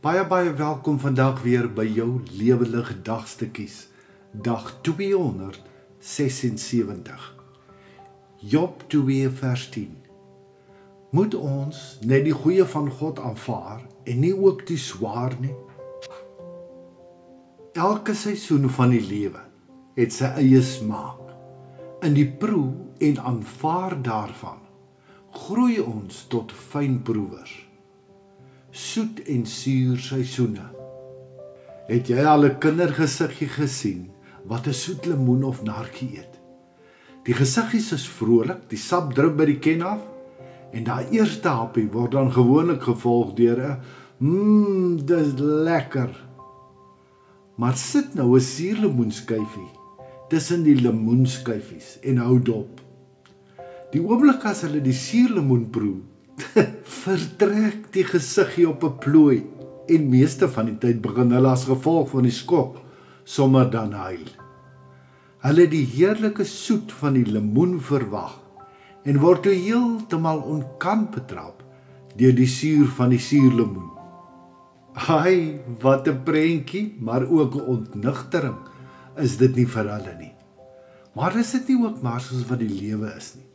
Baie welkom vandag weer by jou lewendige dagstukkies, dag 276. Job 2 vers 10. Moet ons net die goeie van God aanvaar en nie ook die swaar nie? Elke seisoen van die lewe het sy eie smaak. In die proe en aanvaar daarvan groei ons tot fynproevers. Soet en suur seisoene. Het jy al 'n kindergesiggie gesien wat 'n soet lemoen of nartjie eet? Die gesiggies is vrolik, die sap drup by die ken af en daai eerste happie word dan gewoonlik gevolg deur 'n dis lekker. Maar sit nou 'n suurlemoenskyfie tussen die lemoenskyfies en hou dop. Die oomblik as hulle die suurlemoen proe, vertrek die gesiggie op 'n plooi en meeste van die tyd begin hulle as gevolg van die skok sommer dan huil. Hulle die heerlike soet van die lemoen verwag en word toe heeltemal onkant betrap deur die suur van die suurlemoen. Ai, wat 'n prentjie, maar ook 'n ontnigtering is dit nie vir hulle nie. Maar is dit nie ook maar soos wat die lewe is nie?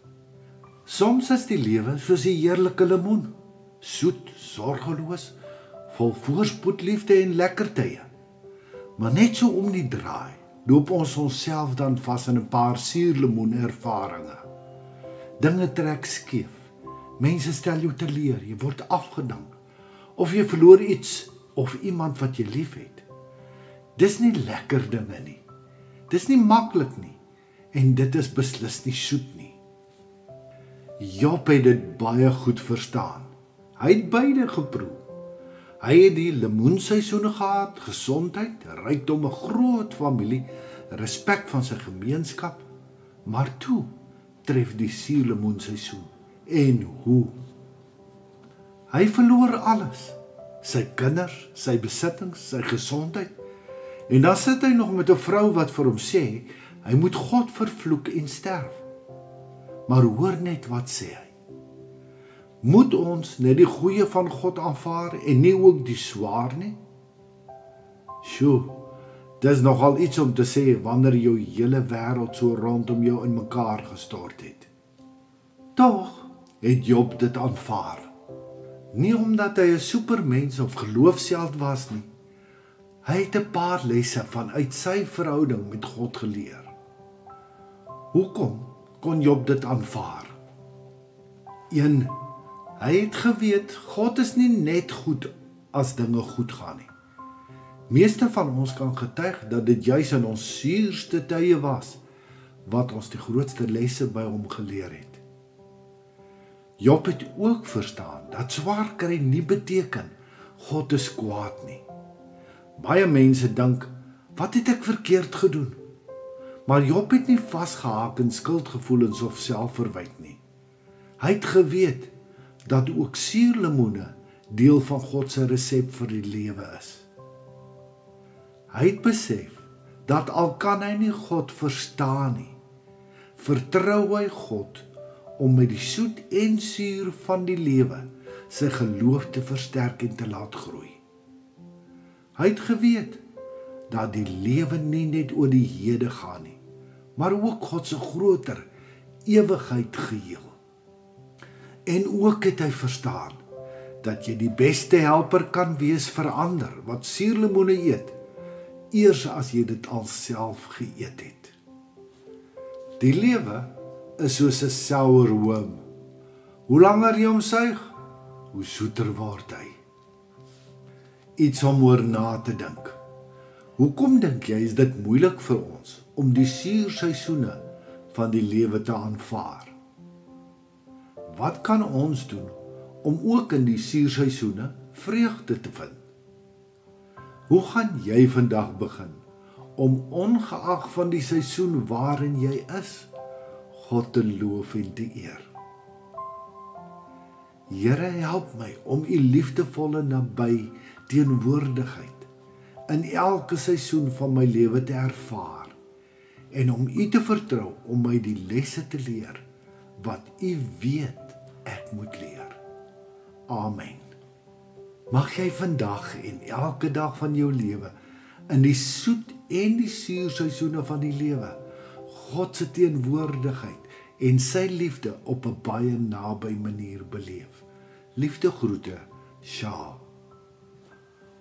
Soms is die lewe soos die heerlike lemoen, soet, sorgeloos, vol voorspoed, liefde en lekker tye. Maar net so om die draai, loop ons onsself dan vas in 'n paar suurlemoen ervarings. Dinge trek skeef, mense stel jou teleur, jy word afgedank, of jy verloor iets of iemand wat jy liefhet. Dis nie lekker dinge nie, dis nie maklik nie, en dit is beslis nie soet nie. Job het dit baie goed verstaan. Hy het beide geproe. Hy het die lemoenseisoene gehad, gesondheid, rykdom, 'n groot familie, respek van sy gemeenskap, maar toe tref die suurlemoenseisoen. En hoe? Hy verloor alles, sy kinders, sy besittings, sy gesondheid, en dan sit hy nog met 'n vrou wat vir hom sê, hy moet God vervloek en sterf. Maar hoor net wat sê hy. Moet ons net die goeie van God aanvaar en nie ook die swaar nie? Sjoe, dis nogal iets om te sê wanneer jou hele wêreld so rondom jou in mekaar gestort het. Tog het Job dit aanvaar. Nie omdat hy 'n supermens of geloofsheld was nie. Hy het 'n paar lesse vanuit sy verhouding met God geleer. Hoekom kon Job dit aanvaar? 1. Hy het geweet, God is nie net goed as dinge goed gaan nie. Meeste van ons kan getuig dat dit juis in ons suurste tye was, wat ons die grootste lesse by hom geleer het. Job het ook verstaan, dat swaar kry nie beteken, God is kwaad nie. Baie mense dink, wat het ek verkeerd gedoen? Maar Job het nie vasgehaak in skuldgevoelens of selfverwyte nie. Hy het geweet, dat ook suurlemoene deel van God se resep vir die lewe is. Hy het besef, dat al kan hy nie God verstaan nie, vertrou hy God om met die soet en suur van die lewe sy geloof te versterk en te laat groei. Hy het geweet, dat die lewe nie net oor die hede gaan nie, maar ook God se groter ewigheid geheel. En ook het hy verstaan, dat jy die beste helper kan wees vir ander, wat suurlemoene eet, eers as jy dit al self geëet het. Die lewe is soos 'n sourworm. Hoe langer jy hom suig, hoe soeter word hy. Iets om oor na te dink. Hoekom dink jy is dit moeilik vir ons om die suurseisoene van die lewe te aanvaar? Wat kan ons doen om ook in die suurseisoene vreugde te vind? Hoe gaan jy vandag begin om ongeag van die seisoen waarin jy is, God te loof en te eer? Here, help my om u liefdevolle naby teenwoordigheid in elke seisoen van my lewe te ervaar en om u te vertrou om my die lesse te leer wat u weet ek moet leer. Amen. Mag jy vandag en elke dag van jou lewe in die soet en die suur seisoene van die lewe God se teenwoordigheid en sy liefde op 'n baie naby manier beleef. Liefde groete, Sjaal.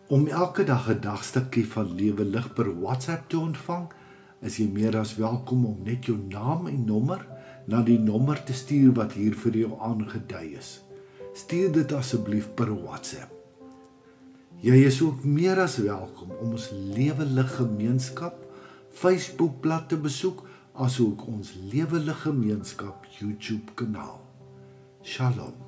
Om elke dag 'n dagstukkie van Lewe Lig per WhatsApp te ontvang, is jy meer as welkom om net jou naam en nommer na die nommer te stuur wat hier vir jou aangedui is. Stuur dit asseblief per WhatsApp. Jy is ook meer as welkom om ons Lewe Lig Gemeenskap Facebookblad te besoek, asook ons Lewe Lig Gemeenskap YouTube kanaal. Shalom.